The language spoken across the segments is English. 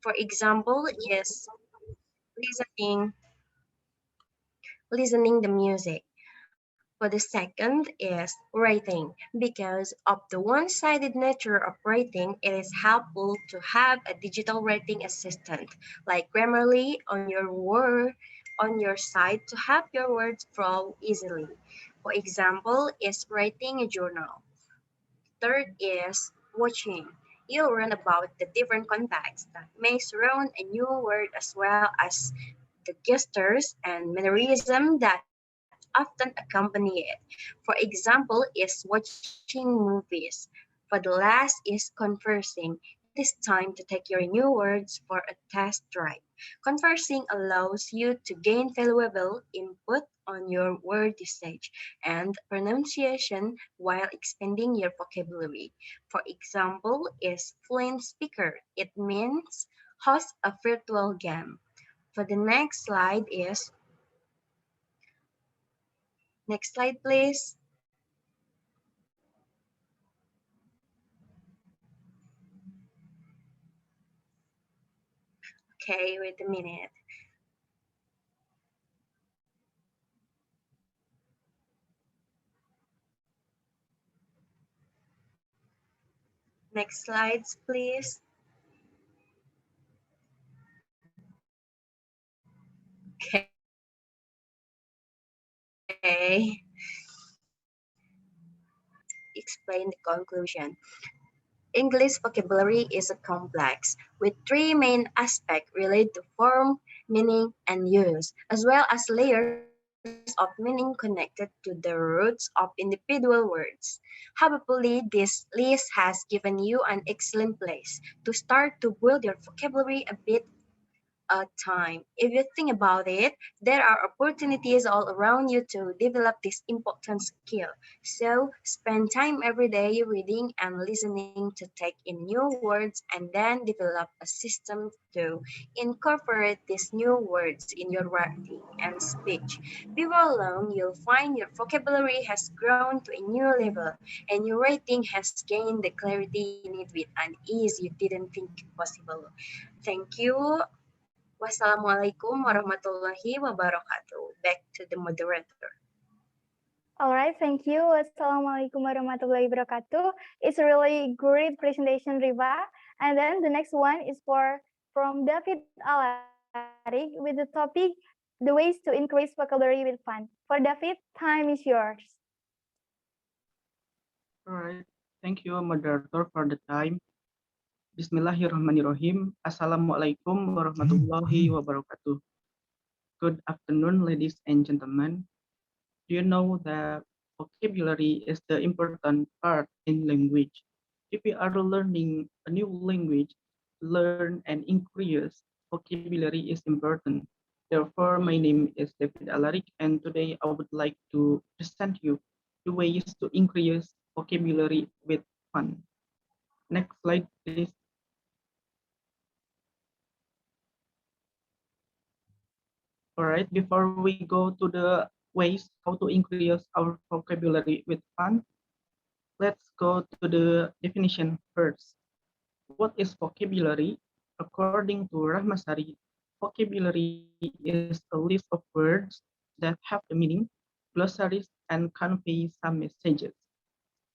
For example, is listening listening the music. For the second is writing. Because of the one-sided nature of writing, it is helpful to have a digital writing assistant like Grammarly on your side to help your words flow easily. For example, is writing a journal. Third is watching. You'll learn about the different contexts that may surround a new word as well as the gestures and mannerism that often accompany it. For example, is watching movies. For the last is conversing. It is time to take your new words for a test drive. Conversing allows you to gain valuable input on your word usage and pronunciation while expanding your vocabulary. For example, is fluent speaker. It means host a virtual game. For the next slide is next slide please. Okay, wait a minute. Next slides, please. Okay. Explain the conclusion. English vocabulary is a complex with three main aspects related to form, meaning, and use, as well as layers of meaning connected to the roots of individual words. Hopefully, this list has given you an excellent place to start to build your vocabulary a bit time. If you think about it, there are opportunities all around you to develop this important skill. So spend time every day reading and listening to take in new words and then develop a system to incorporate these new words in your writing and speech. Before long, you'll find your vocabulary has grown to a new level and your writing has gained the clarity you need with an ease you didn't think possible. Thank you. Wassalamualaikum warahmatullahi wabarakatuh. Back to the moderator. All right, thank you. Wassalamualaikum warahmatullahi wabarakatuh. It's a really great presentation, Riva. And then the next one is from David Alarik with the topic, the ways to increase vocabulary with fun. For David, time is yours. All right. Thank you, moderator, for the time. Bismillahirrahmanirrahim. Assalamualaikum warahmatullahi wabarakatuh. Good afternoon, ladies and gentlemen. Do you know that vocabulary is the important part in language? If we are learning a new language, learn and increase vocabulary is important. Therefore, my name is David Alarik, and today I would like to present you the ways to increase vocabulary with fun. Next slide, please. All right, before we go to the ways how to increase our vocabulary with fun, let's go to the definition first. What is vocabulary? According to Rahmasari, vocabulary is a list of words that have a meaning, glossaries, and convey some messages.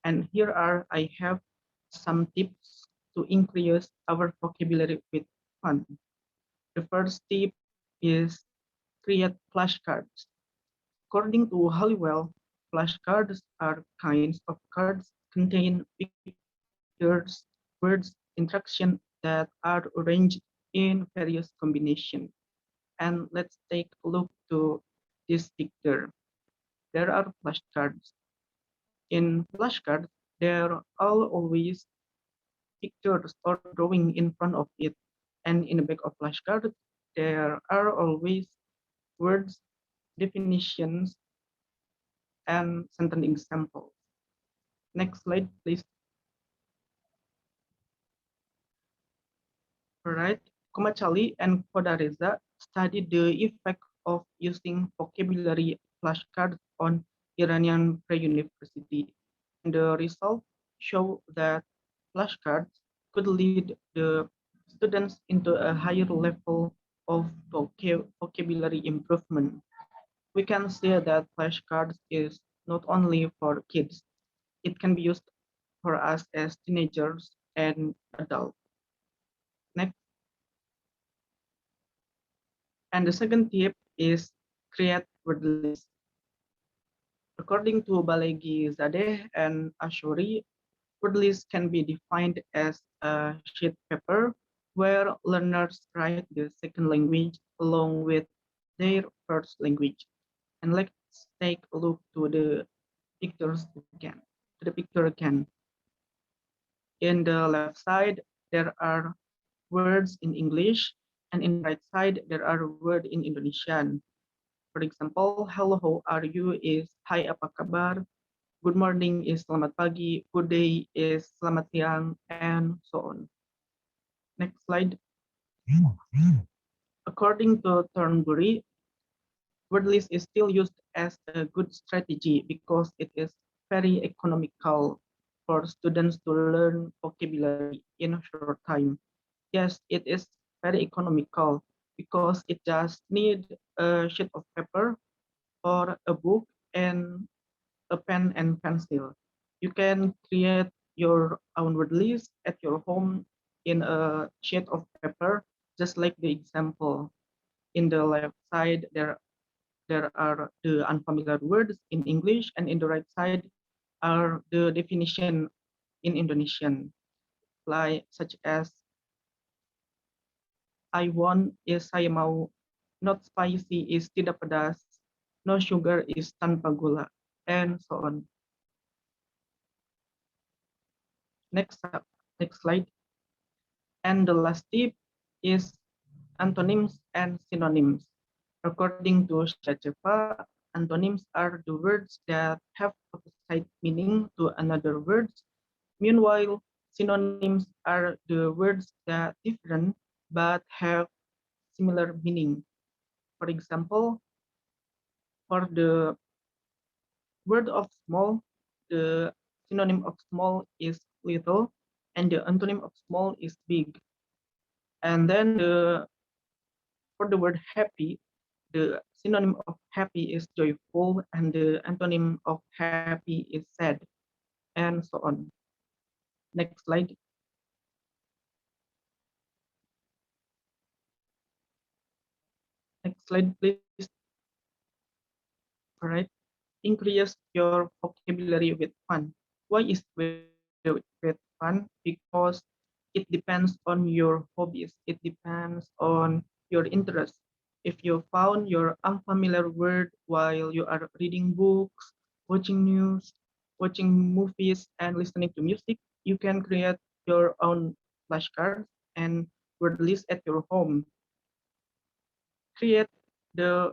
And here are I have some tips to increase our vocabulary with fun. The first tip is create flashcards. According to Halliwell, flashcards are kinds of cards contain pictures, words, instructions that are arranged in various combinations. And let's take a look to this picture. There are flashcards. In flashcards, there are always pictures or drawing in front of it. And in the back of flashcards, there are always words, definitions, and sentence examples. Next slide, please. All right, Komachali and Kodareza studied the effect of using vocabulary flashcards on Iranian pre-university. And the results show that flashcards could lead the students into a higher level of vocabulary improvement. We can say that flashcards is not only for kids, it can be used for us as teenagers and adults. Next, and the second tip is create word list. According to Balegi Zadeh and Ashuri, word list can be defined as a sheet paper where learners write the second language along with their first language. And let's take a look to the pictures again. To the picture again. In the left side, there are words in English, and in the right side, there are words in Indonesian. For example, hello, how are you is hai apa kabar, good morning is selamat pagi, good day is selamat siang, and so on. Next slide. According to Thornbury, word list is still used as a good strategy because it is very economical for students to learn vocabulary in a short time. Yes, it is very economical because it just need a sheet of paper or a book and a pen and pencil. You can create your own word list at your home in a sheet of paper, just like the example. In the left side, there are the unfamiliar words in English, and in the right side are the definition in Indonesian, like such as I want is saya mau, not spicy is tidak pedas, no sugar is tanpa gula, and so on. Next, next slide. And the last tip is antonyms and synonyms. According to Shacheva, antonyms are the words that have opposite meaning to another words. Meanwhile, synonyms are the words that different but have similar meaning. For example, for the word of small, the synonym of small is little, and the antonym of small is big. And then for the word happy, the synonym of happy is joyful, and the antonym of happy is sad, and so on. Next slide. Next slide, please. All right. Increase your vocabulary with fun. Why is with fun? Because it depends on your hobbies. It depends on your interest. If you found your unfamiliar word while you are reading books, watching news, watching movies, and listening to music, you can create your own flashcards and word list at your home. Create the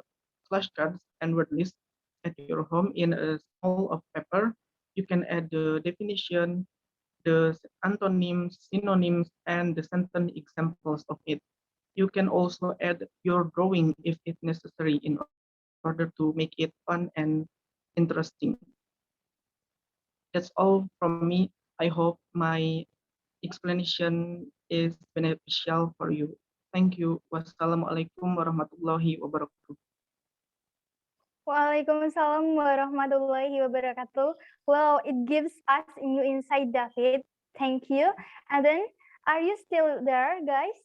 flashcards and word list at your home in a small of paper. You can add the definition, the antonyms, synonyms, and the sentence examples of it. You can also add your drawing if it's necessary in order to make it fun and interesting. That's all from me. I hope my explanation is beneficial for you. Thank you. Wassalamualaikum warahmatullahi wabarakatuh. Waalaikumsalam warahmatullahi wabarakatuh. Well, it gives us a new insight, David. Thank you. And then, are you still there, guys?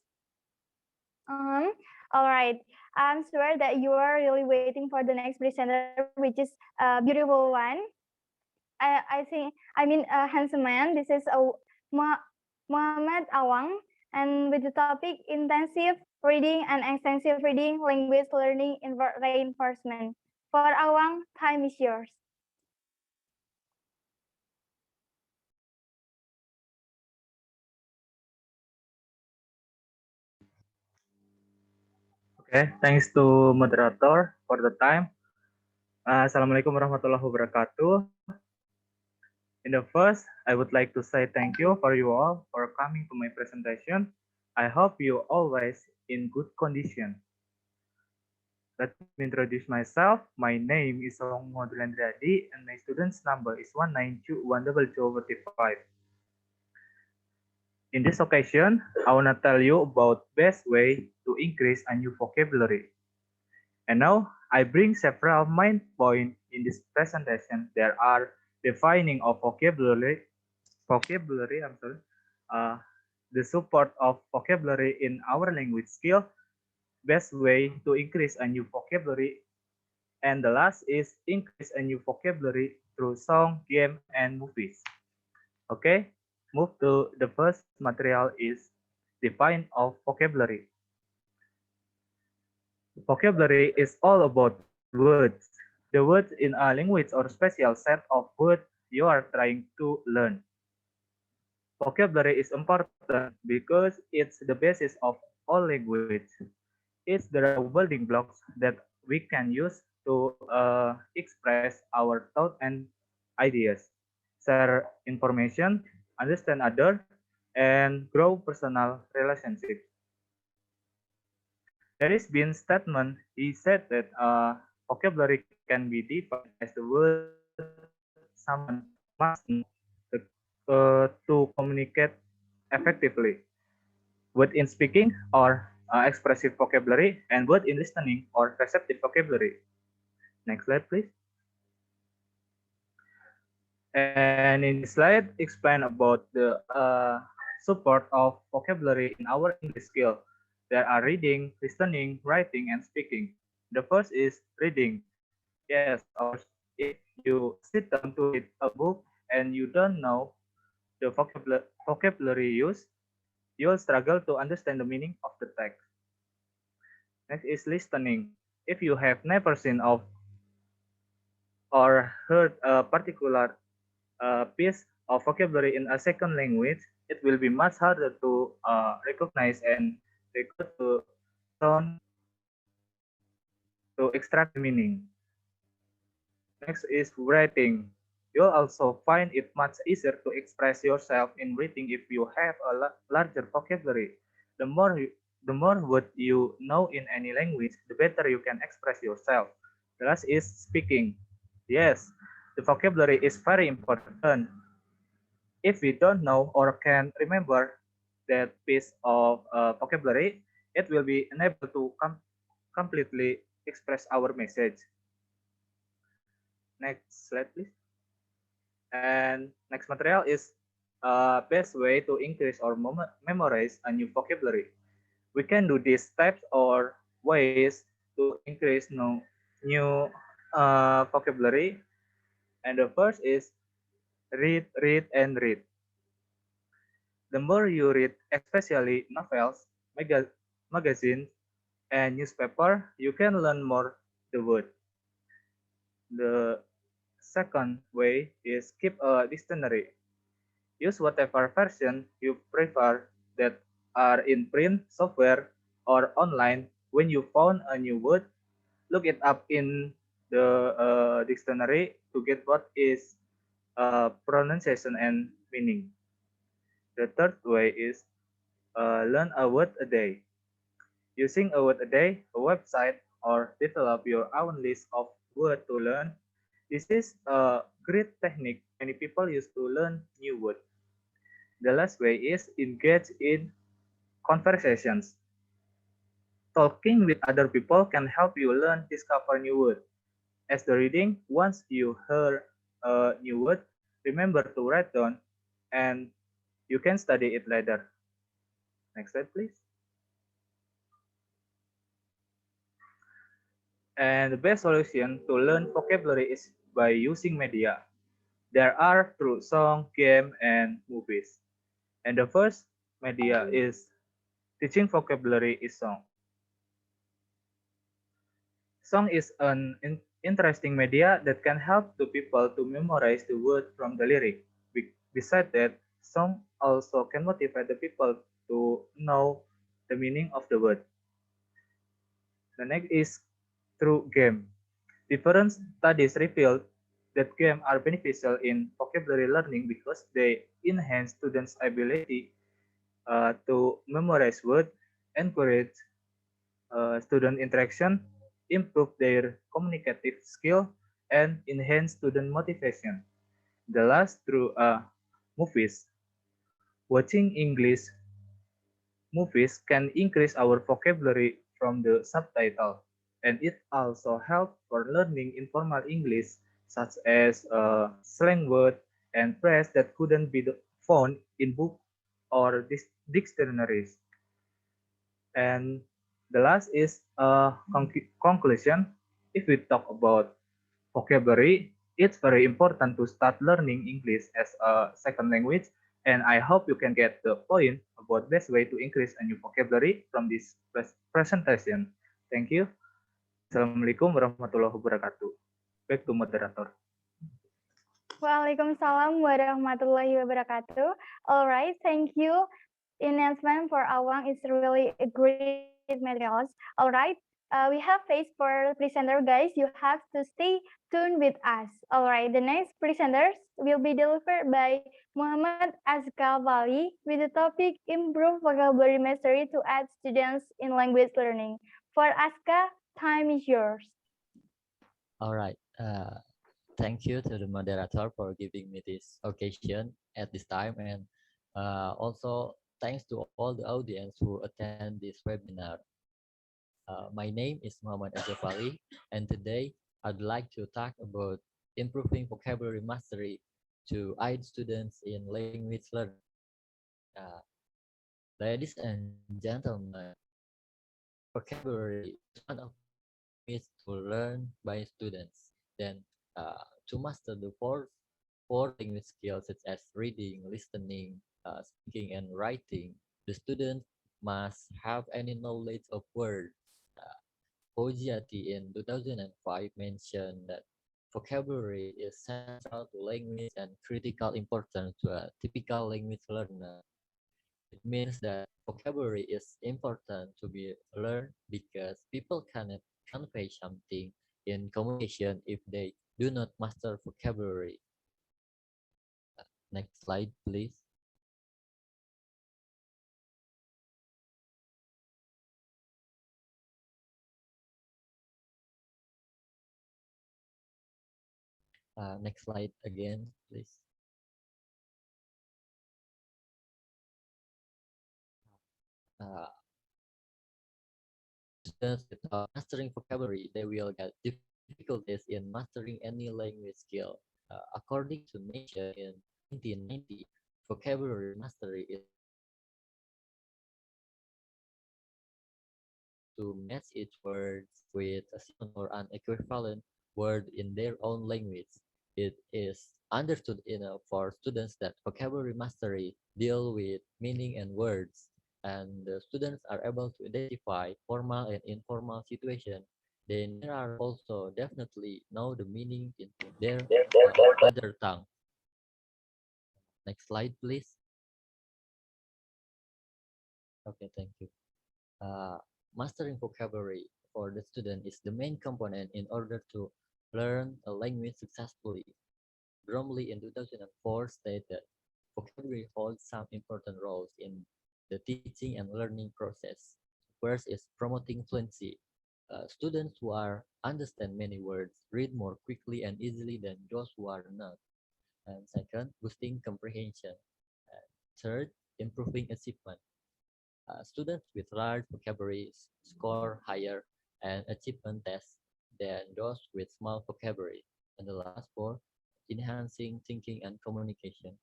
All right. I'm sure that you are really waiting for the next presenter, which is a beautiful one. Handsome man. This is Muhammad Awang, and with the topic intensive reading and extensive reading, language learning, reinforcement. For Awang, time is yours. Okay, thanks to moderator for the time. Assalamualaikum warahmatullahi wabarakatuh. In the first, I would like to say thank you for you all for coming to my presentation. I hope you always in good condition. Let me introduce myself. My name is Ong Modulandradi and my student's number is 192-122-35. In this occasion, I want to tell you about best way to increase a new vocabulary. And now I bring several main points in this presentation. There are defining of vocabulary, uh, the support of vocabulary in our language skill, best way to increase a new vocabulary, and the last is increase a new vocabulary through song, game, and movies. Okay, move to the first material is define of vocabulary. Vocabulary is all about words. The words in a language or special set of words you are trying to learn. Vocabulary is important because it's the basis of all language. It's the raw building blocks that we can use to express our thoughts and ideas, share information, understand others, and grow personal relationships. There is been statement he said that vocabulary can be defined as the word someone must know to communicate effectively, both in speaking or expressive vocabulary, and both in listening or receptive vocabulary. Next slide, please. And in this slide, explain about the support of vocabulary in our English skill. There are reading, listening, writing, and speaking. The first is reading. Yes, of course, if you sit down to read a book and you don't know the vocabulary used, you'll struggle to understand the meaning of the text. Next is listening. If you have never seen of or heard a particular piece of vocabulary in a second language, it will be much harder to recognize and recall to sound to extract the meaning. Next is writing. You'll also find it much easier to express yourself in writing if you have a larger vocabulary. The more the more word you know in any language, the better you can express yourself. The last is speaking. Yes, the vocabulary is very important. If we don't know or can remember that piece of vocabulary, it will be unable to completely express our message. Next slide, please. And next material is best way to increase or memorize a new vocabulary. We can do these types or ways to increase new vocabulary. And the first is read, read, and read. The more you read, especially novels, magazines, and newspaper, you can learn more the word. The second way is keep a dictionary. Use whatever version you prefer that are in print, software, or online. When you found a new word, look it up in the dictionary to get what is pronunciation and meaning. The third way is learn a word a day. Using a word a day, a website, or develop your own list of words to learn. This is a great technique many people use to learn new words. The last way is engage in conversations. Talking with other people can help you learn, discover new words. As the reading, once you hear a new word, remember to write down and you can study it later. Next slide, please. And the best solution to learn vocabulary is by using media. There are through song, game, and movies. And the first media is teaching vocabulary is song. Song is an interesting media that can help the people to memorize the word from the lyric. Besides that, song also can motivate the people to know the meaning of the word. The next is through game. Different studies revealed that games are beneficial in vocabulary learning because they enhance students' ability to memorize words, encourage student interaction, improve their communicative skill, and enhance student motivation. The last through movies. Watching English movies can increase our vocabulary from the subtitle, and it also helps for learning informal English such as slang words and phrase that couldn't be found in book or dictionaries. And the last is a conclusion. If we talk about vocabulary, it's very important to start learning English as a second language. And I hope you can get the point about best way to increase a new vocabulary from this presentation. Thank you. Assalamualaikum warahmatullahi wabarakatuh. Back to moderator. Waalaikumsalam warahmatullahi wabarakatuh. All right, thank you. Announcement for Awang is really a great materials. All right, we have face for presenter, guys. You have to stay tuned with us. All right, the next presenters will be delivered by Muhammad Azka Wali with the topic Improve Vocabulary Mastery to aid students in language learning. For Azka, time is yours. All right. Thank you to the moderator for giving me this occasion at this time, and also thanks to all the audience who attend this webinar. My name is Muhammad Azafali, and today I'd like to talk about improving vocabulary mastery to aid students in language learning. Uh, Ladies and gentlemen, vocabulary is one of ways to learn by students. Then, to master the four language skills such as reading, listening, speaking, and writing, the student must have any knowledge of words. Uh, Poggiati in 2005 mentioned that vocabulary is central to language and critical importance to a typical language learner. It means that vocabulary is important to be learned because people cannot convey something in communication if they do not master vocabulary. Next slide, please. Next slide again, please. Uh, Students without mastering vocabulary, they will get difficulties in mastering any language skill. According to Nation in 1990, vocabulary mastery is to match each word with a synonym or an equivalent word in their own language. It is understood enough for students that vocabulary mastery deal with meaning and words, and the students are able to identify formal and informal situations. Then there are also definitely know the meaning in their mother tongue. Next slide, please. Okay, thank you. uh, Mastering vocabulary for the student is the main component in order to learn a language successfully. Bromley in 2004 stated that vocabulary holds some important roles in the teaching and learning process. First is promoting fluency. Students who are understand many words read more quickly and easily than those who are not. And second, boosting comprehension. And third, improving achievement. Students with large vocabularies score higher and achievement tests than those with small vocabulary. And the last four, enhancing thinking and communication.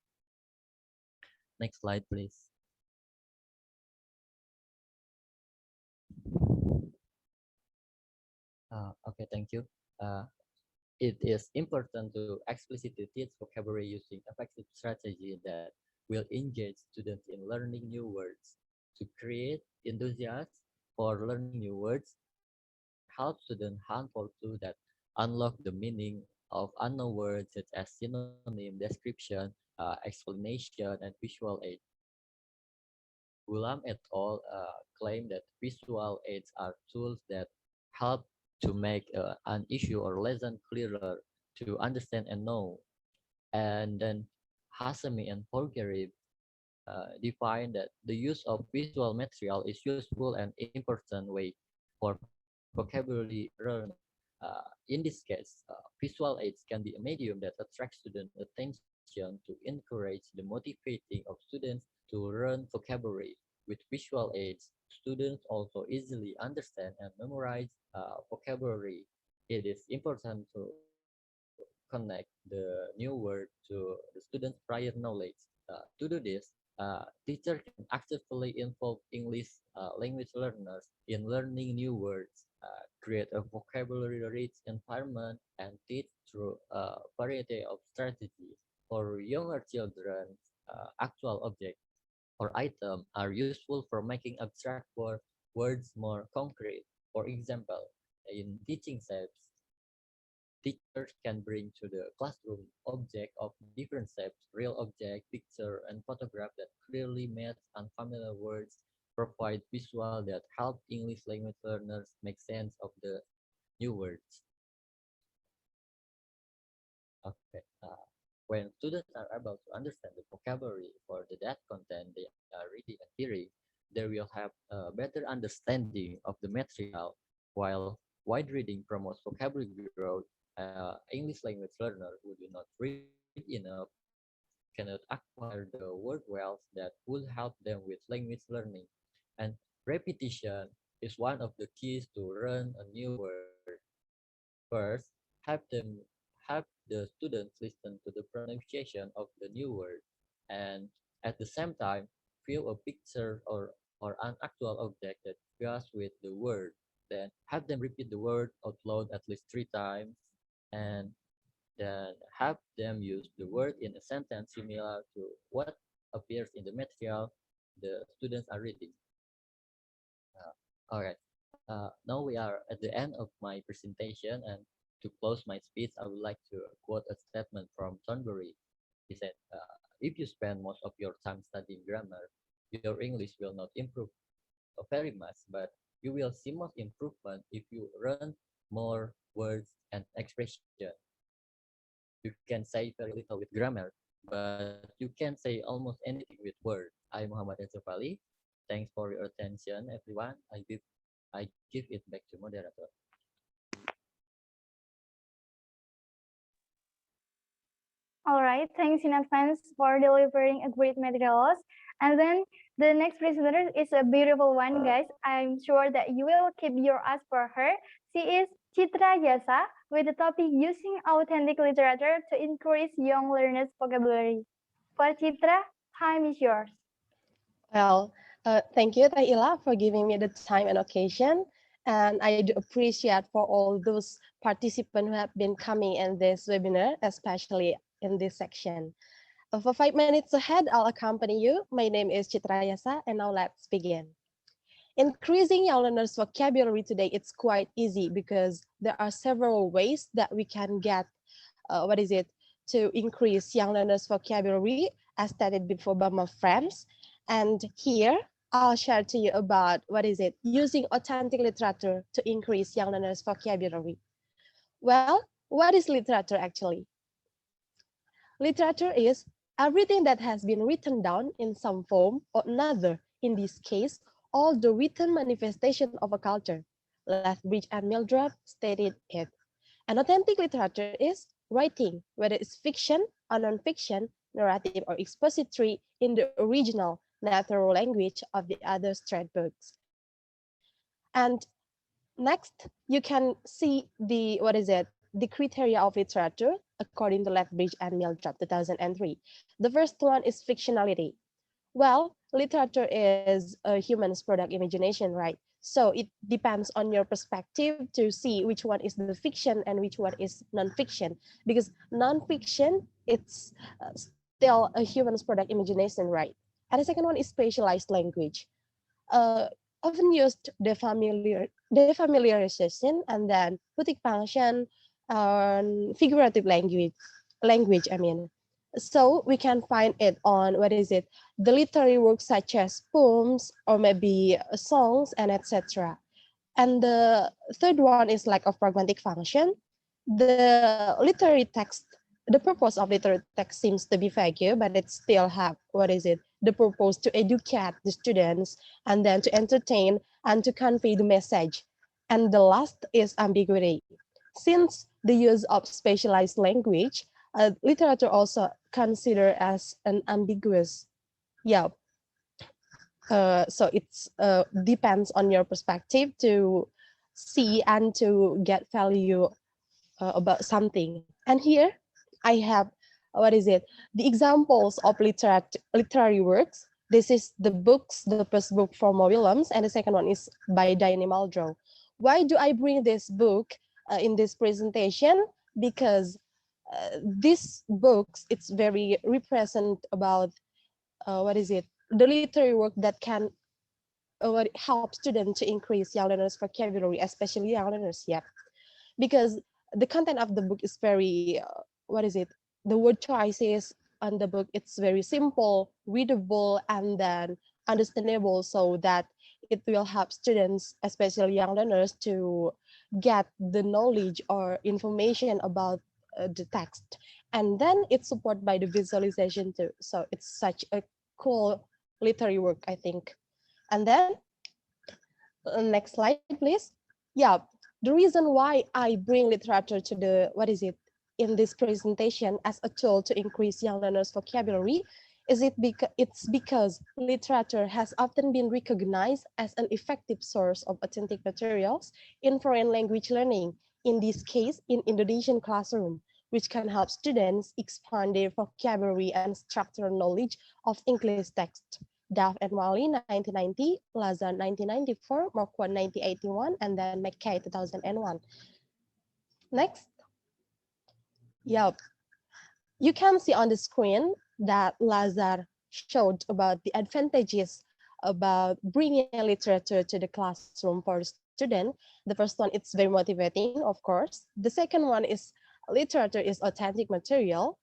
Next slide, please. Okay, thank you. Uh, it is important to explicitly teach vocabulary using effective strategy that will engage students in learning new words. To create enthusiasm for learning new words, help students hunt for clues that unlock the meaning of unknown words such as synonym, description, explanation, and visual aid. Gulam et al. Claim that visual aids are tools that help to make an issue or lesson clearer to understand and know. And then Hasemi and Porgeri define that the use of visual material is useful and important way for vocabulary learning. In this case, visual aids can be a medium that attracts student attention to encourage the motivating of students to learn vocabulary. With visual aids, students also easily understand and memorize vocabulary. It is important to connect the new word to the student's prior knowledge. To do this, teacher can actively involve English language learners in learning new words, create a vocabulary-rich environment, and teach through a variety of strategies. For younger children, actual objects or items are useful for making abstract words more concrete. For example, in teaching shapes, teachers can bring to the classroom objects of different shapes, real object, picture, and photograph that clearly match unfamiliar words, provide visual that help English language learners make sense of the new words. Okay. When students are able to understand the vocabulary for the that content they are reading and hearing, they will have a better understanding of the material. While wide reading promotes vocabulary growth, English language learners who do not read enough cannot acquire the word wealth that would help them with language learning. And repetition is one of the keys to learn a new word. First, have them have the students listen to the pronunciation of the new word, and at the same time, view a picture or an actual object that goes with the word. Then have them repeat the word out loud at least 3 times, and then have them use the word in a sentence similar to what appears in the material the students are reading. All right. Now we are at the end of my presentation, and to close my speech, I would like to quote a statement from Thornbury. He said, "If you spend most of your time studying grammar, your English will not improve very much, but you will see most improvement if you learn more words and expression. You can say very little with grammar, but you can say almost anything with words." I'm Muhammad Enzofali. Thanks for your attention, everyone. I give it back to moderator. All right, thanks in advance for delivering a great materials. And then the next presenter is a beautiful one, guys. I'm sure that you will keep your eyes for her. She is Chitra Yasa with the topic using authentic literature to increase young learners' vocabulary. For Chitra, time is yours. Well, thank you, Taila, for giving me the time and occasion. And I do appreciate for all those participants who have been coming in this webinar, especially in this section. For 5 minutes ahead, I'll accompany you. My name is Chitra Yasa, and now let's begin. Increasing young learners' vocabulary today, it's quite easy because there are several ways that we can get, to increase young learners' vocabulary, as stated before by my friends. And here, I'll share to you about, using authentic literature to increase young learners' vocabulary. Well, what is literature actually? Literature is everything that has been written down in some form or another. In this case, all the written manifestation of a culture. Lethbridge and Mildred stated it. And authentic literature is writing, whether it's fiction or non-fiction, narrative or expository, in the original natural language of the other trade books. And next, you can see the criteria of literature according to Lethbridge and Mildred 2003. The first one is fictionality. Well, literature is a human's product imagination, right? So it depends on your perspective to see which one is the fiction and which one is non-fiction. Because non-fiction, it's still a human's product imagination, right? And the second one is specialized language. Uh, Often used defamiliarization and then putting function on figurative language, I mean. So we can find it on the literary works such as poems or maybe songs and etc. And the third one is lack of pragmatic function. The literary text, the purpose of literary text seems to be vague, but it still have the purpose to educate the students and then to entertain and to convey the message. And the last is ambiguity. Since the use of specialized language, literature also considered as an ambiguous, yeah, So it's depends on your perspective to see and to get value about something. And here I have, what is it? The examples of literary works. This is the books, the first book from Williams, and the second one is by Diane Muldrow. Why do I bring this book in this presentation? Because these books, it's very represent about, what is it? The literary work that can help students to increase young learners' vocabulary, especially young learners, yeah, because the content of the book is very what is it, the word choices on the book, it's very simple, readable, and then understandable, so that it will help students, especially young learners, to get the knowledge or information about the text. And then it's supported by the visualization too, so it's such a cool literary work, I think. And then next slide, please. Yeah, the reason why I bring literature to the, what is it, in this presentation as a tool to increase young learners' vocabulary it's because literature has often been recognized as an effective source of authentic materials in foreign language learning, in this case, in Indonesian classroom, which can help students expand their vocabulary and structural knowledge of English text. Duff and Wally 1990, Lazar 1994, Marquardt 1981, and then McKay 2001. Next. Yep. You can see on the screen that Lazar showed about the advantages about bringing literature to the classroom for the student. The first one, it's very motivating, of course. The second one is literature is authentic material.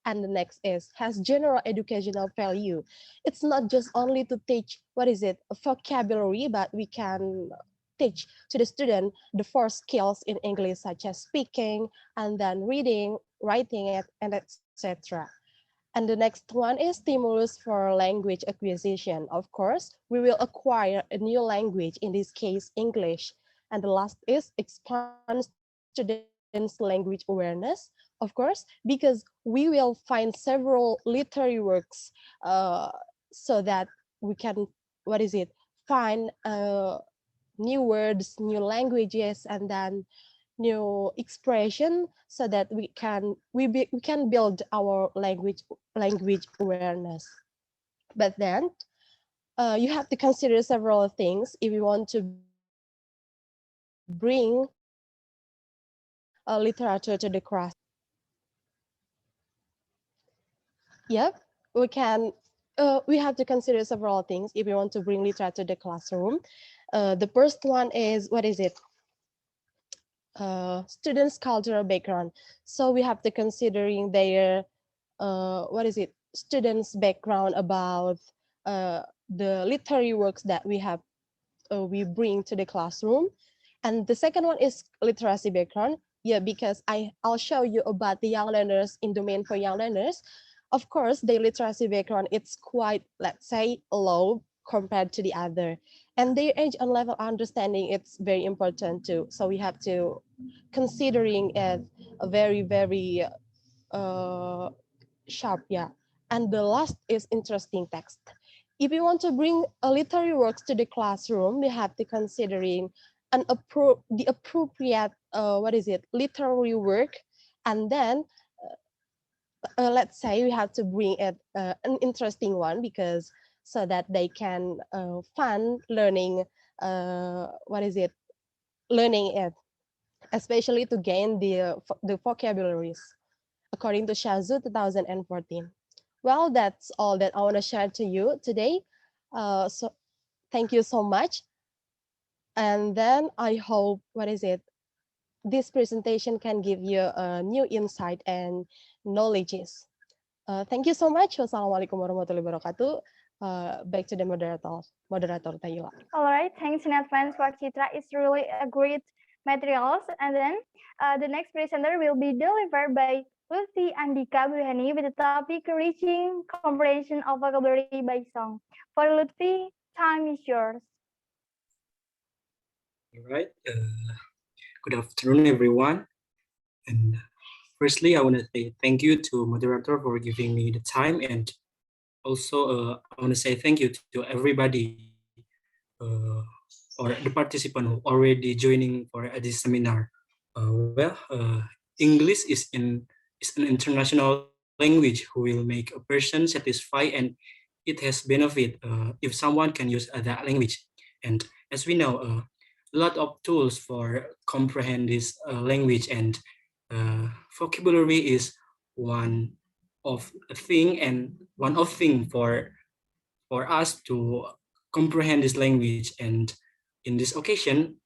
And the next is has general educational value. It's not just only to teach, what is it, a vocabulary, but we can teach to the student the four skills in English, such as speaking, and then reading, writing it, and etc. And the next one is stimulus for language acquisition. Of course, we will acquire a new language, in this case, English. And the last is expand students' language awareness, of course, because we will find several literary works so that we can, what is it, find new words, new languages, and then new expression, so that we can build our language awareness. But then you have to consider several things if you want to bring literature to the class. Yep, we have to consider several things if we want to bring literature to the classroom. The first one is, what is it? Students' cultural background. So we have to considering their, what is it? Students' background about the literary works that we bring to the classroom. And the second one is literacy background. Yeah, because I'll show you about the young learners in domain for young learners. Of course, the literacy background, it's quite, let's say, low compared to the other. And their age and level understanding, it's very important too. So we have to considering it a very, very uh, sharp, yeah. And the last is interesting text. If you want to bring a literary works to the classroom, we have to considering the appropriate, what is it, literary work, and then let's say we have to bring it an interesting one, because so that they can fun learning, what is it, learning it, especially to gain the vocabularies, according to Shazu 2014. Well, that's all that I want to share to you today. So thank you so much. And then I hope, what is it, this presentation can give you a new insight and knowledges. Thank you so much. Wassalamualaikum warahmatullahi wabarakatuh. Back to the moderator Tayula. All right, thanks in advance for Citra. It's really a great materials. And then the next presenter will be delivered by Lutfi Andika Burhani with the topic reaching comprehension of vocabulary by song. For Lutfi, time is yours. All right. Good afternoon, everyone. And firstly, I want to say thank you to moderator for giving me the time and also, I want to say thank you to everybody or the participant who already joining for this seminar. English is an international language who will make a person satisfied, and it has benefit if someone can use that language. And as we know, a lot of tools for comprehend this language, and vocabulary is one of a thing and one of thing for us to comprehend this language. And in this occasion,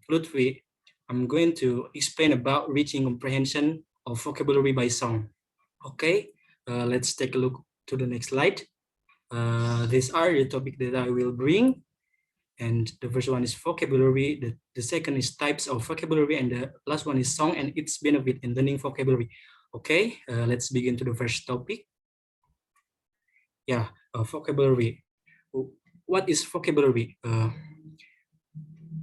Ludwig, I'm going to explain about reaching comprehension of vocabulary by song. Okay, let's take a look to the next slide. These are the topic that I will bring. And the first one is vocabulary, the second is types of vocabulary, and the last one is song and its benefit in learning vocabulary. Okay, let's begin to the first topic. Yeah, vocabulary. What is vocabulary?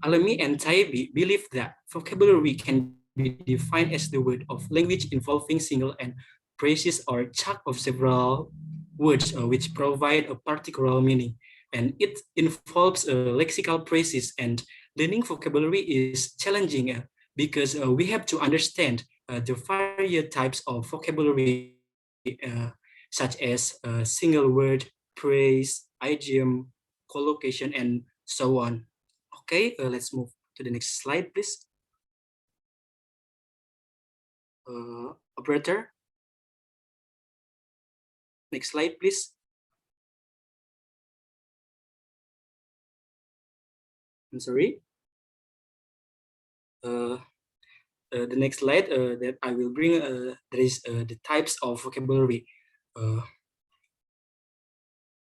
Alami and Taibi believe that vocabulary can be defined as the word of language involving single and phrases or chunk of several words which provide a particular meaning. And it involves lexical phrases, and learning vocabulary is challenging because we have to understand the various types of vocabulary such as single word, phrase, idiom, collocation, and so on. Okay, let's move to the next slide, please. Operator, next slide, please. I'm sorry. The next slide that I will bring, there is the types of vocabulary.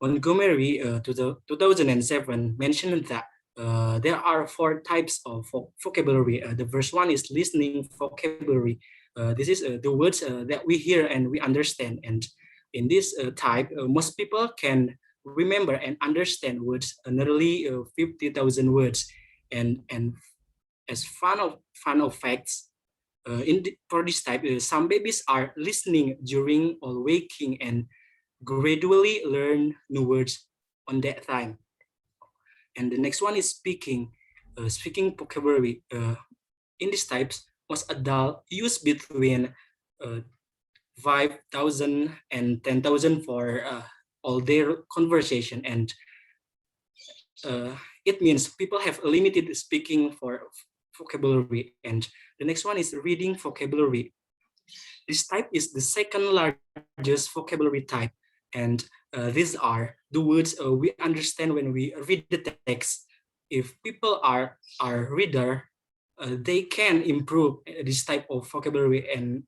Montgomery, 2007, mentioned that there are 4 types of vocabulary. The first one is listening vocabulary. This is the words that we hear and we understand. And in this type, most people can remember and understand words, nearly 50,000 words. And as fun of facts, for this type, some babies are listening during or waking and gradually learn new words on that time. And the next one is speaking. Speaking vocabulary. In these types, most adults use between 5,000 and 10,000 for all their conversation. And it means people have a limited speaking for vocabulary. And the next one is reading vocabulary. This type is the second largest vocabulary type. And these are the words we understand when we read the text. If people are reader, they can improve this type of vocabulary, and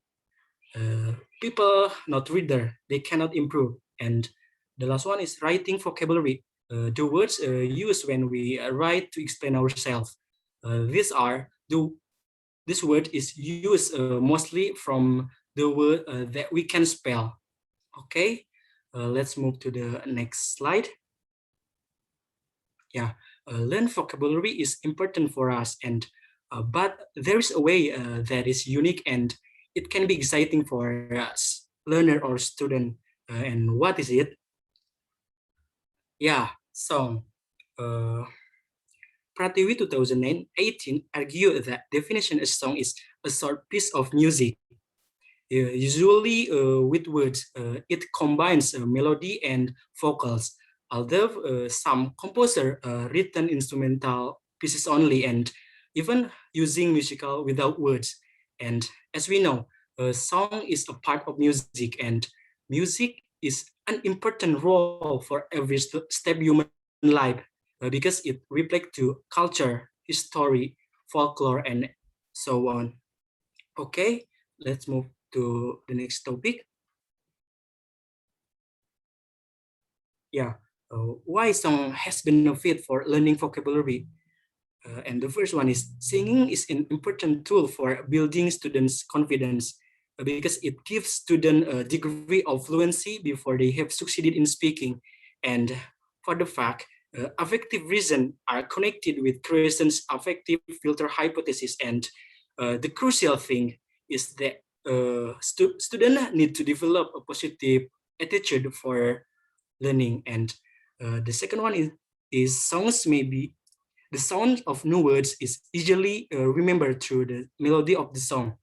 people not reader, they cannot improve. And the last one is writing vocabulary. The words used when we write to explain ourselves. This word is used mostly from the word that we can spell. Okay, let's move to the next slide. Yeah, learn vocabulary is important for us, and but there is a way that is unique and it can be exciting for us, learner or student. And what is it? Yeah, song. Pratiwi 2018 argued that definition of song is a short piece of music, usually with words. It combines melody and vocals, although some composer written instrumental pieces only, and even using musical without words. And as we know, song is a part of music, and music is an important role for every step human life because it reflects to culture, history, folklore, and so on. Okay, let's move to the next topic. Yeah, why song has benefit for learning vocabulary? And the first one is singing is an important tool for building students' confidence because it gives students a degree of fluency before they have succeeded in speaking. And for the fact, affective reason are connected with Creation's affective filter hypothesis. And the crucial thing is that students need to develop a positive attitude for learning. And the second one is songs maybe the sound of new words is easily remembered through the melody of the song.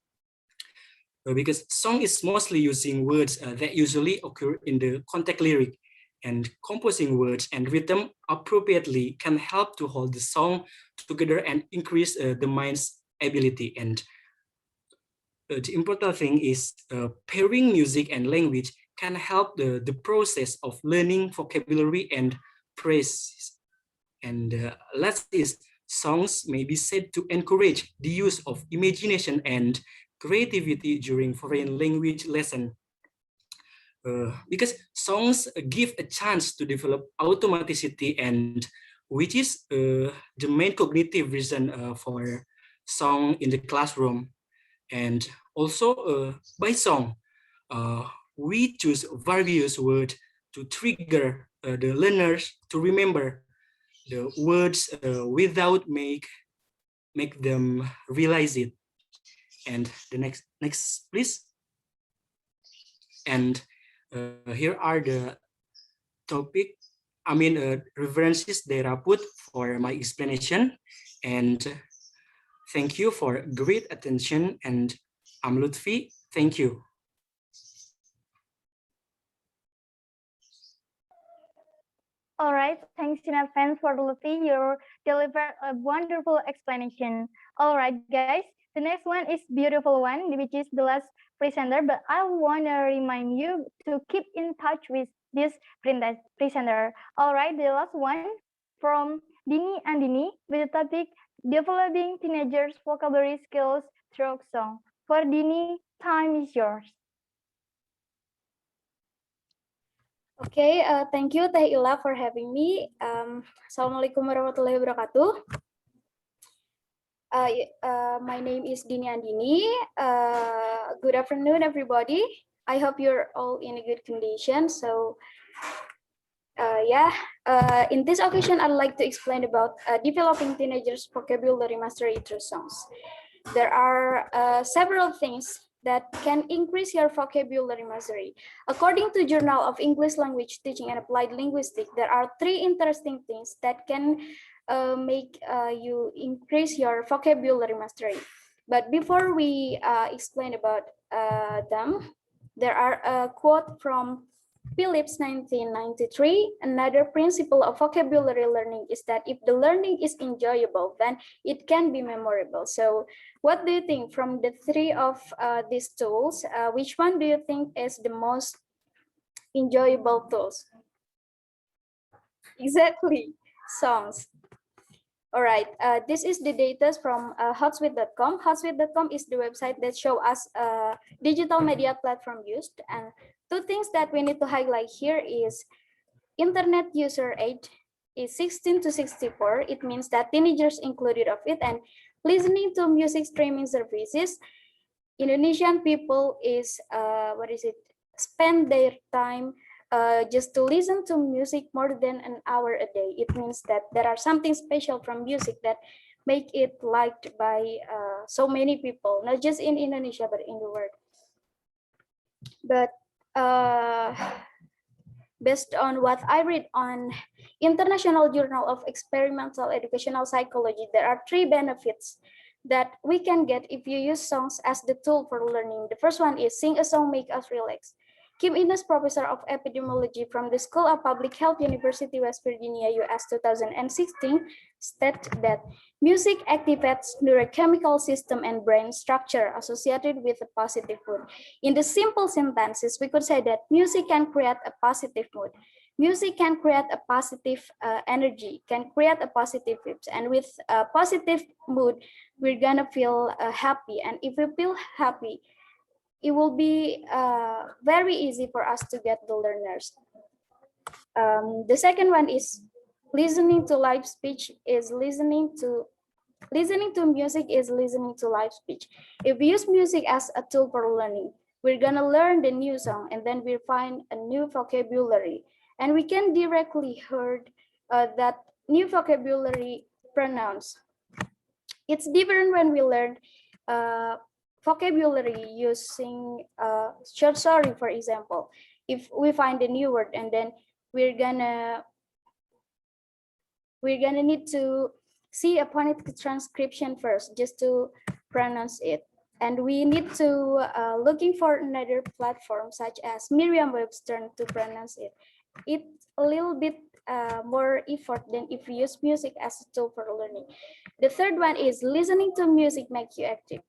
Because song is mostly using words that usually occur in the contact lyric, and composing words and rhythm appropriately can help to hold the song together and increase the mind's ability. And the important thing is pairing music and language can help the process of learning vocabulary and phrase. And last is songs may be said to encourage the use of imagination and creativity during foreign language lesson. Because songs give a chance to develop automaticity, and which is the main cognitive reason for song in the classroom. And also by song, we choose various words to trigger the learners to remember the words without make them realize it. And the next please. And here are the topic, references that I put for my explanation. And thank you for great attention. And I'm Lutfi. Thank you. All right, thanks in advance for Luffy. You delivered a wonderful explanation. All right, guys, the next one is beautiful one, which is the last presenter. But I want to remind you to keep in touch with this presenter. All right, the last one from Dini and Dini with the topic developing teenagers' vocabulary skills through song. For Dini, time is yours. Okay, thank you Teh Ila for having me. Assalamualaikum warahmatullahi wabarakatuh. My name is Dini Andini. Good afternoon, everybody. I hope you're all in a good condition. So, in this occasion, I'd like to explain about developing teenagers' vocabulary mastery through songs. There are several things that can increase your vocabulary mastery. According to Journal of English Language Teaching and Applied Linguistics, there are 3 interesting things that can make you increase your vocabulary mastery. But before we explain about them, there are a quote from Phillips 1993. Another principle of vocabulary learning is that if the learning is enjoyable, then it can be memorable. So what do you think from the 3 of these tools? Which one do you think is the most enjoyable tools? Exactly, songs. All right, this is the data from Hotsuite.com. Hotsuite.com is the website that shows us digital media platform used. And 2 things that we need to highlight here is internet user age is 16 to 64. It means that teenagers included of it, and listening to music streaming services. Indonesian people is spend their time just to listen to music more than an hour a day. It means that there are something special from music that make it liked by so many people, not just in Indonesia, but in the world. But based on what I read on International Journal of Experimental Educational Psychology, there are 3 benefits that we can get if you use songs as the tool for learning. The first one is sing a song make us relax. Kim Innes, professor of epidemiology from the School of Public Health, University West Virginia, US 2016, stated that music activates neurochemical system and brain structure associated with a positive mood. In the simple sentences, we could say that music can create a positive mood. Music can create a positive energy, can create a positive vibes. And with a positive mood, we're gonna feel happy. And if we feel happy, it will be very easy for us to get the learners. The second one is listening to live speech is listening to music is listening to live speech. If we use music as a tool for learning, we're gonna learn the new song and then we'll find a new vocabulary. And we can directly hear that new vocabulary pronouns. It's different when we learn vocabulary using short story, for example. If we find a new word and then we're gonna need to see a phonetic transcription first just to pronounce it. And we need to looking for another platform such as Merriam-Webster to pronounce it. It's a little bit more effort than if you use music as a tool for learning. The third one is listening to music makes you active.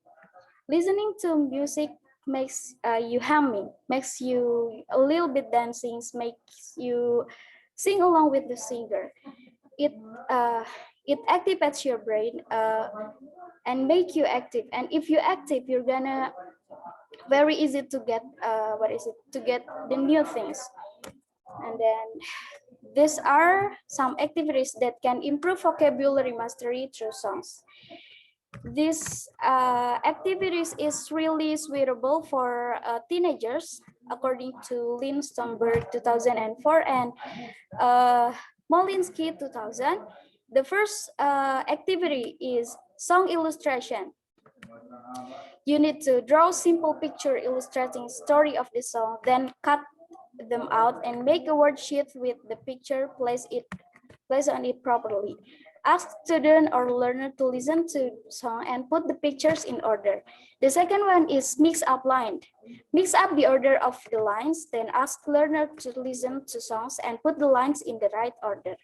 Listening to music makes you humming, makes you a little bit dancing, makes you sing along with the singer. It uh, it activates your brain and make you active. And if you active, you're gonna very easy to get to get the new things. And then these are some activities that can improve vocabulary mastery through songs. This activities is really suitable for teenagers, according to Lynn Stomberg 2004 and Molinsky 2000. The first activity is song illustration. You need to draw simple picture illustrating story of the song, then cut them out and make a word sheet with the picture, place on it properly. Ask student or learner to listen to song and put the pictures in order. The second one is mix up line. Mix up the order of the lines, then ask learner to listen to songs and put the lines in the right order.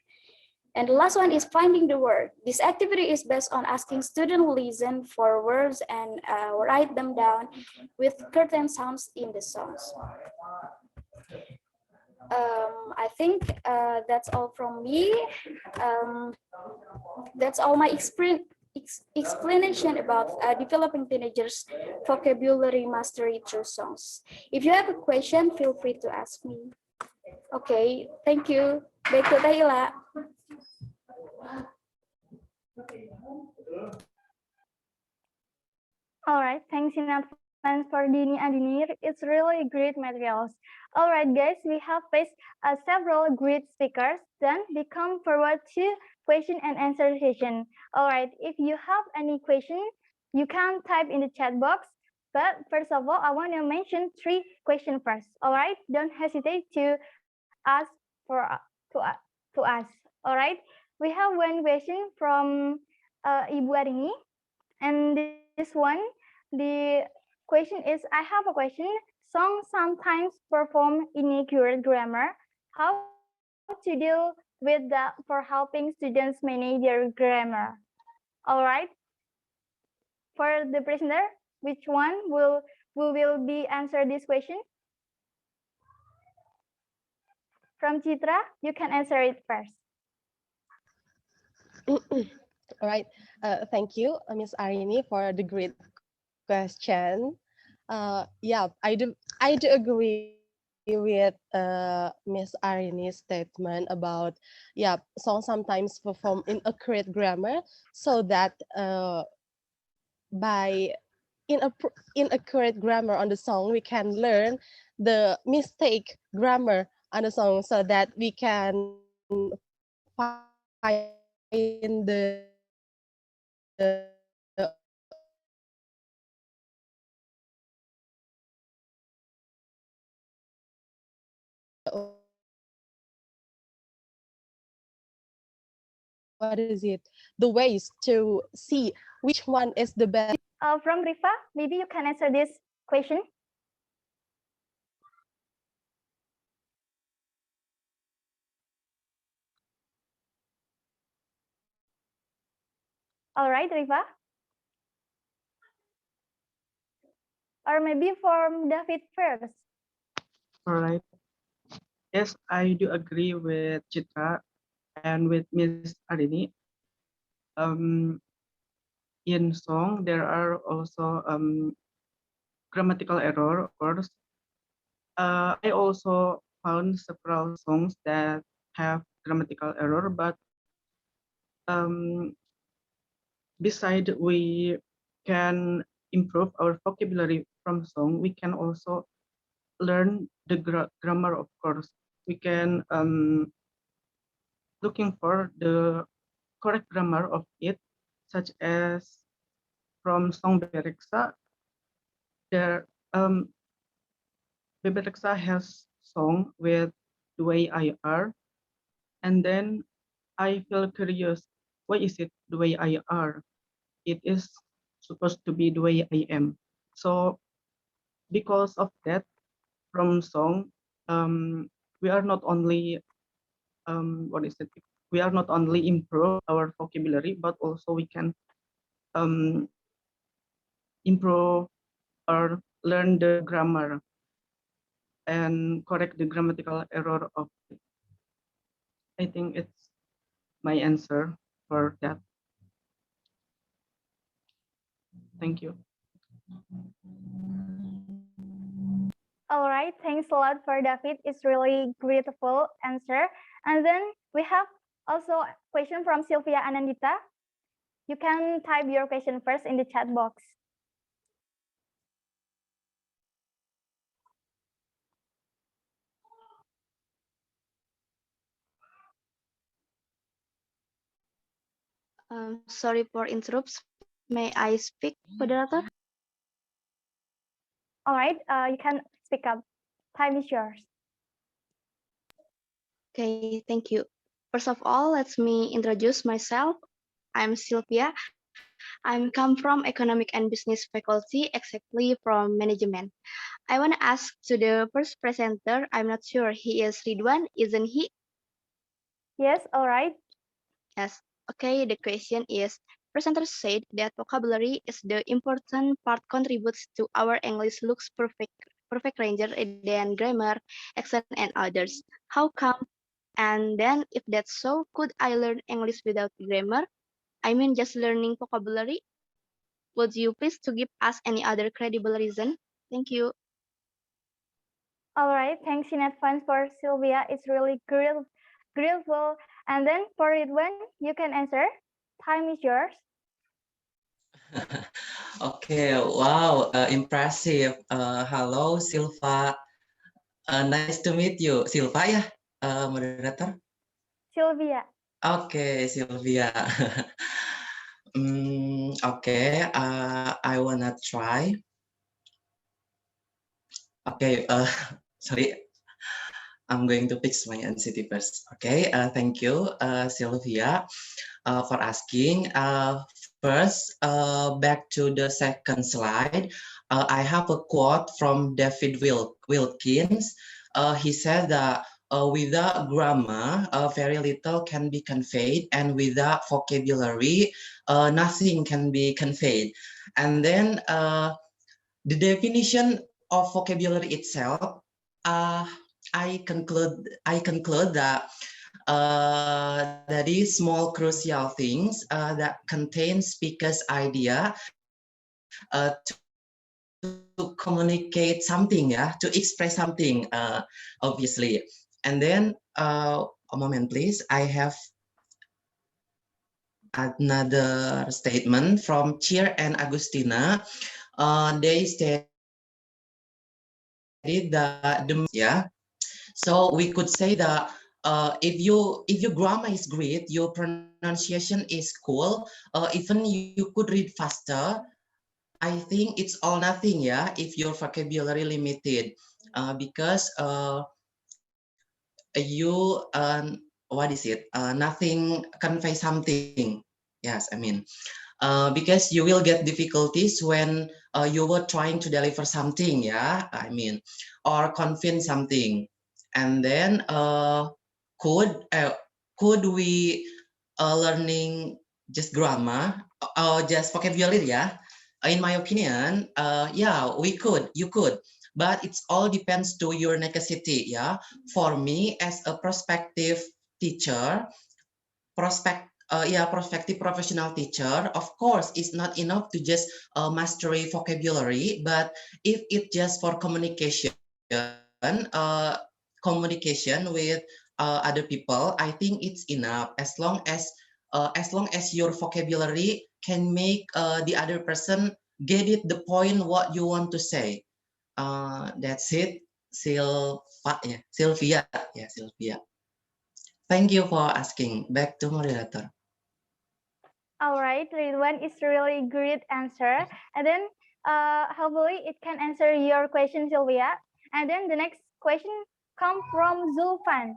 And the last one is finding the word. This activity is based on asking student listen for words and write them down with curtain sounds in the songs. I think that's all from me. That's all my explanation about developing teenagers' vocabulary mastery through songs. If you have a question, feel free to ask me. Okay, thank you. Back to Taila. All right, thanks in advance for Dini and Dinir. It's really great materials. All right, guys, we have faced several great speakers. Then we come forward to question and answer session. All right, if you have any question, you can type in the chat box. But first of all, I want to mention 3 questions first. All right, don't hesitate to ask for to us. All right, we have one question from Ibu Arini. And this one, the question is, I have a question. Songs sometimes perform inaccurate grammar. How to deal with that for helping students manage their grammar? All right. For the presenter, which one will be answer this question? From Chitra, you can answer it first. All right. Thank you, Miss Arini, for the great question. Yeah, I do agree with Miss Arini's statement about, yeah, songs sometimes perform inaccurate grammar, so that by inaccurate grammar on the song, we can learn the mistake grammar on the song, so that we can find the what is it, the ways to see which one is the best. From Rifa, maybe you can answer this question. All right, Rifa. Or maybe from David first. All right. Yes, I do agree with Chitra and with Miss Arini. In song, there are also grammatical error, of course. I also found several songs that have grammatical error, but beside we can improve our vocabulary from song, we can also learn the grammar, of course. We can looking for the correct grammar of it, such as from song Bebereksa. There Bebereksa has song with the way I are, and then I feel curious. Why is it the way I are? It is supposed to be the way I am. So because of that, from song, we are not only what is it? We are not only improve our vocabulary, but also we can um, improve or learn the grammar and correct the grammatical error of it. I think it's my answer for that. Thank you. All right, thanks a lot for David. It's really grateful answer. And then we have also a question from Sylvia Anandita. You can type your question first in the chat box. Sorry for interrupts. May I speak, moderator? All right, you can speak up. Time is yours. Okay, thank you. First of all, let me introduce myself. I'm Sylvia. I'm come from Economic and Business Faculty, exactly from Management. I want to ask to the first presenter. I'm not sure he is Ridwan, isn't he? Yes, all right. Yes. Okay, the question is, presenter said that vocabulary is the important part contributes to our English looks perfect ranger than grammar, accent, and others. How come? And then if that's so, could I learn English without grammar? I mean just learning vocabulary? Would you please to give us any other credible reason? Thank you. All right, thanks in advance for Sylvia. It's really grateful. And then for Ridwan, you can answer. Time is yours. Okay, wow, impressive. Hello, Silva. Nice to meet you. Silva ya, moderator? Sylvia. Okay, Sylvia. Okay, I wanna try. Okay, sorry, I'm going to fix my NCT first. Okay, thank you, Sylvia, for asking. First, back to the second slide, I have a quote from David Wilkins. He said that without grammar, very little can be conveyed, and without vocabulary, nothing can be conveyed. And then the definition of vocabulary itself, uh, I conclude that that is small crucial things that contain speaker's idea to communicate something, yeah, to express something, obviously. And then a moment, please. I have another statement from Cheer and Agustina. They stated that yeah. So we could say that if your grammar is great, your pronunciation is cool, even you could read faster. I think it's all nothing, yeah, if your vocabulary limited, because you what is it? Nothing convey something. Yes, I mean, because you will get difficulties when you were trying to deliver something, yeah, I mean, or convince something. And then could could we learning just grammar or just vocabulary, yeah? In my opinion, yeah, we could, you could, but it's all depends to your necessity, yeah. For me as a prospective teacher, prospective professional teacher, of course it's not enough to just mastery vocabulary, but if it just for communication with other people, I think it's enough, as long as your vocabulary can make the other person get it the point what you want to say. That's it. Sylvia. Thank you for asking. Back to moderator. All right, Ridwan is really great answer. And then hopefully it can answer your question, Sylvia. And then the next question come from Zulfan.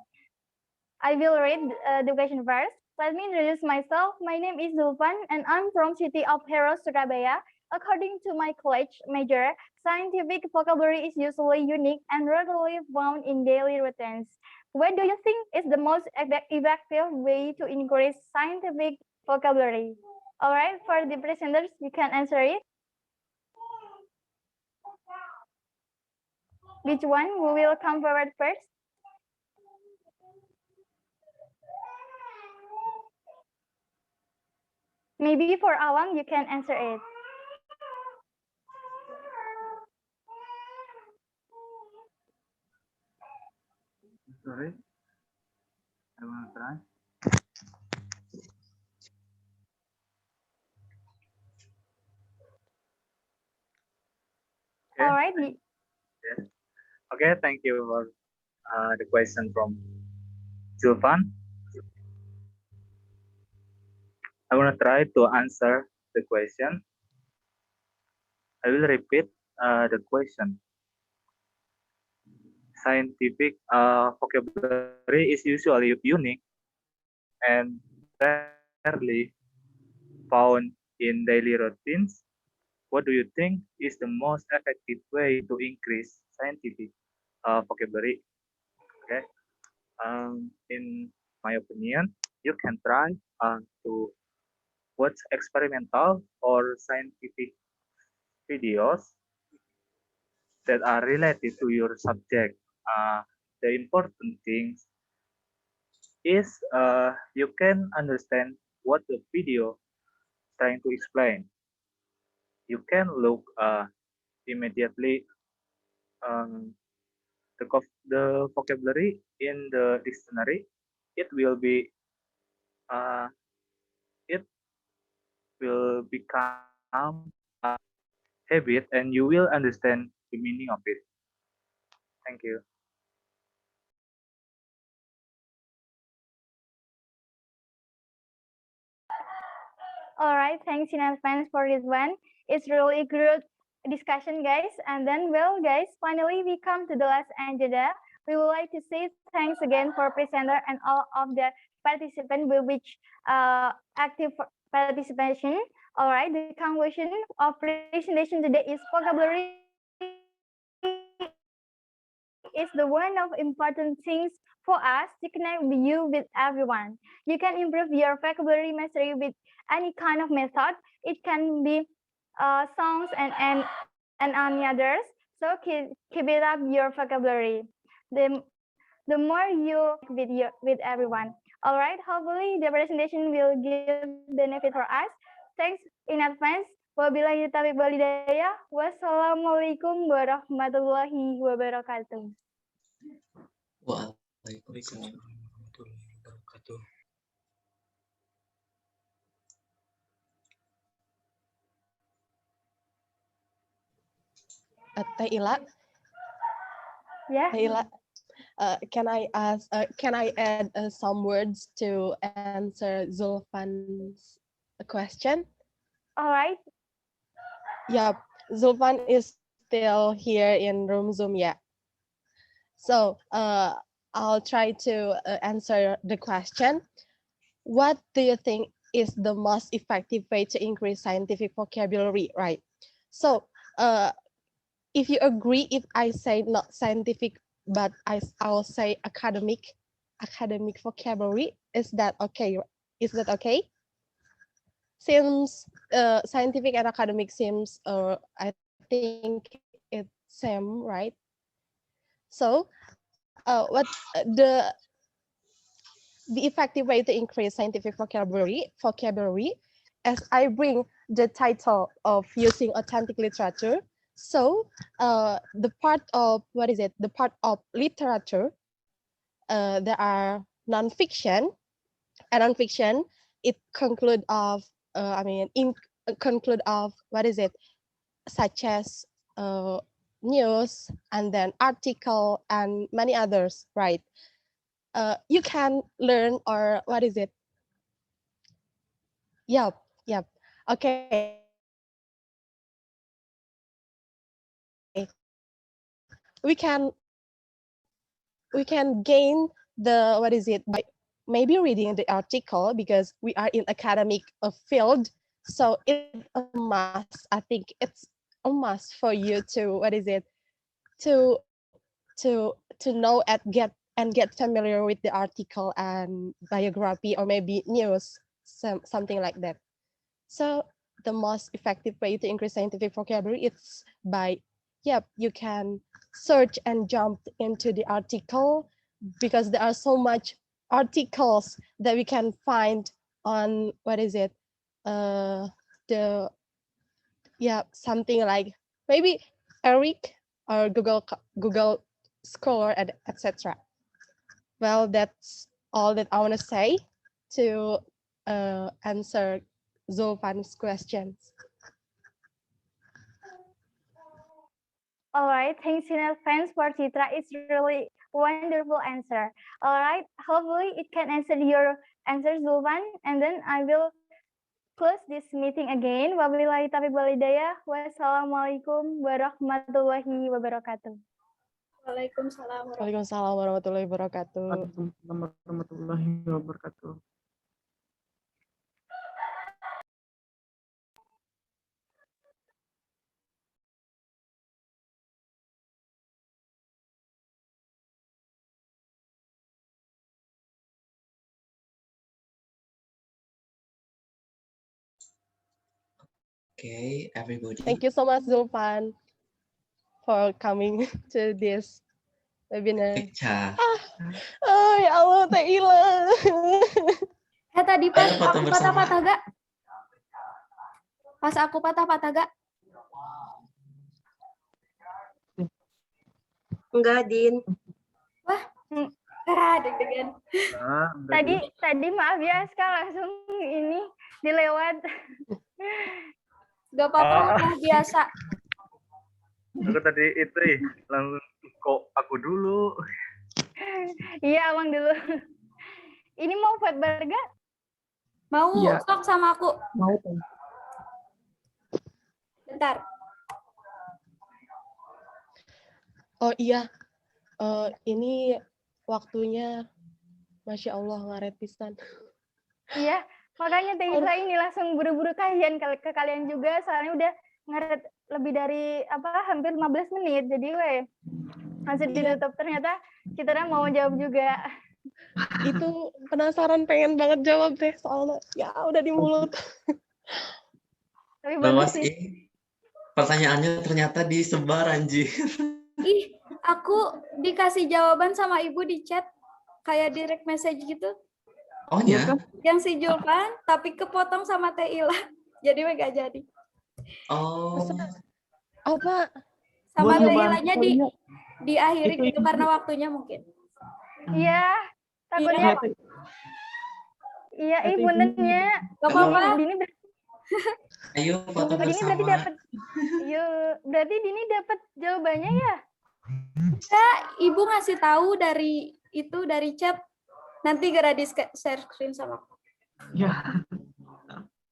I will read the question first. Let me introduce myself. My name is Zulfan and I'm from City of Heroes, Surabaya. According to my college major, scientific vocabulary is usually unique and rarely found in daily routines. What do you think is the most effective way to increase scientific vocabulary? All right, for the presenters, you can answer it. Which one? We will come forward first. Maybe for Awang, you can answer it. Sorry, I want to try. Okay. All right. Yes. Okay, thank you for the question from Zulfan. I want to try to answer the question. I will repeat the question. Scientific vocabulary is usually unique and rarely found in daily routines. What do you think is the most effective way to increase scientific vocabulary? Okay. In my opinion, you can try to watch experimental or scientific videos that are related to your subject. The important thing is you can understand what the video trying to explain. You can look immediately um, the vocabulary in the dictionary. It will be uh, it will become habit, and you will understand the meaning of it. Thank you. All right, thanks in advance for this one. It's really good discussion, guys. And then, well, guys, finally we come to the last agenda. We would like to say thanks again for presenter and all of the participants with which active participation. All right, the conclusion of presentation today is vocabulary is the one of important things for us to connect you with everyone. You can improve your vocabulary mastery with any kind of method. It can be songs and on others. So keep it up your vocabulary. The the more you with everyone. All right. Hopefully the presentation will give benefit for us. Thanks in advance. Wabillahi taufiq walhidayah. Wassalamualaikum warahmatullahi wabarakatuh. Waalaikumsalam. warahmatullahi wabarakatuh. Teh Ila, Yeah. Teh Ila, can I add some words to answer Zulfan's question? All right. Yeah, Zulfan is still here in room Zoom, yeah. So I'll try to answer the question. What do you think is the most effective way to increase scientific vocabulary, right? So if you agree, if I say not scientific, but I'll say academic vocabulary, is that okay? Is that okay? Seems scientific and academic seems I think it's same, right? So what the effective way to increase scientific vocabulary as I bring the title of using authentic literature. So the part of what is it? The part of literature, there are nonfiction, and nonfiction it conclude of conclude of what is it? Such as news and then article and many others, right? You can learn or what is it? Yep, yep. Okay. We can we can gain the, what is it, by maybe reading the article, because we are in academic field. So it's a must. I think it's a must for you to, what is it, to to know and get familiar with the article and biography, or maybe news, something like that. So the most effective way to increase scientific vocabulary is by, yep, you can search and jump into the article, because there are so much articles that we can find on, what is it, the, yeah, something like maybe Eric or Google Scholar, and etc. Well, that's all that I want to say to answer Zulfan's questions. All right, thanks in advance for Citra. It's really wonderful answer. All right, hopefully it can answer your answer, Zulfan, and then I will close this meeting again. Wabillahi taufiq wal hidayah. Wassalamualaikum warahmatullahi wabarakatuh. Waalaikumsalam. Waalaikumsalam warahmatullahi wabarakatuh. Waalaikumsalam warahmatullahi wabarakatuh. Okay, everybody. Thank you so much, Zulfan, for coming to this webinar. Picture. Oh, ya Allah, Teh Ila. Tadi pas Ayo foto aku bersama. patah-patah gak? Pas aku patah-patah gak? Enggak, Din. Wah, deg-degan. Tadi maaf ya, sekarang langsung ini dilewat. Gak apa-apa, udah biasa. Aku tadi itu langsung kok aku dulu. Iya, Abang dulu. Ini mau vote barga? Mau Iya. sok sama aku. Mau Teh. Bentar. Oh iya, ini waktunya, Masya Allah, ngaret pisan. Iya, makanya Teh Isra ini langsung buru-buru kalian ke kalian juga, soalnya udah ngaret lebih dari hampir 15 menit. Jadi langsung ditutup. Ternyata kita mau jawab juga. Itu penasaran, pengen banget jawab deh, soalnya ya udah di mulut. Tapi Bawas bagus sih. pertanyaannya ternyata disebar, anjir. Ih, aku dikasih jawaban sama ibu di chat, kayak direct message gitu. Oh ya? Yang si Julpan, tapi kepotong sama Teh Ila. Jadi gak jadi. Oh. Apa? Sama Buat Teh nyobain Ilanya tutorial. diakhiri Itu gitu karena waktunya mungkin. Iya, takutnya. Iya, puntennya. Gak apa-apa. Dini Ayo foto Dini berarti bersama. dapat. Berarti Dini dapat jawabannya ya? Ya, ibu ngasih tahu dari chat. Nanti gara di share screen sama aku. Ya.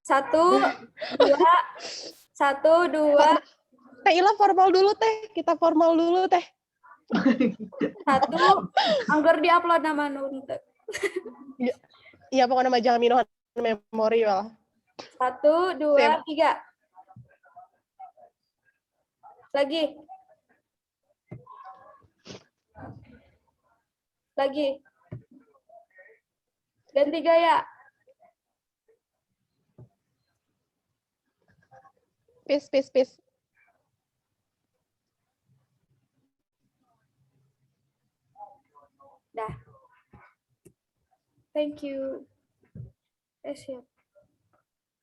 1, 2. Teh Ila formal dulu, Teh. Kita formal dulu, Teh. 1, anggar di-upload nama nunte. Iya, pokoknya mah jangan minuman memori lah. 1, 2, 3. Lagi. Ganti gaya. Peace. Dah. Thank you. Siap.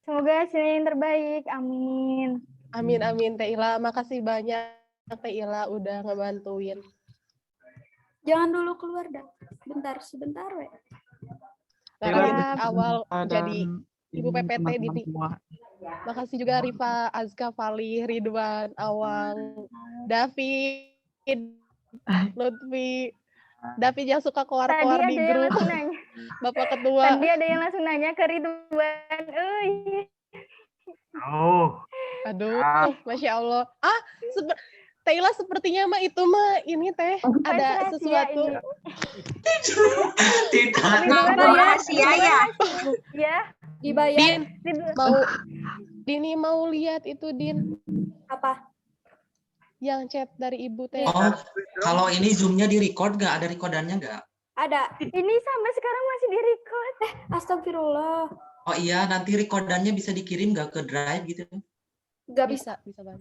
Semoga hasilnya yang terbaik. Amin. Amin, Teh Ila. Makasih banyak, Teh Ila, udah ngebantuin. Jangan dulu keluar dah. Sebentar we. Karena awal Dan jadi Ibu PPT teman-teman Dini. semua. Makasih juga Rifa, Azka, Fali, Ridwan, Awang, David, Lutfi. David yang suka keluar-keluar di grup. Bapak Ketua. Tadi ada yang langsung nanya ke Ridwan. Oh. Aduh, Masya Allah. Taila sepertinya mah itu mah ini teh ada sesuatu. Tidak. Rahasia ya. Ya. Dibayar. Dini mau lihat itu Din Apa? yang chat dari ibu teh. Oh, kalau ini zoomnya di record nggak? Ada recordannya nggak? Ada. Ini sampai sekarang masih di record. Astagfirullah. Oh iya, nanti recordannya bisa dikirim nggak ke drive gitu? Nggak bisa. Bisa banget.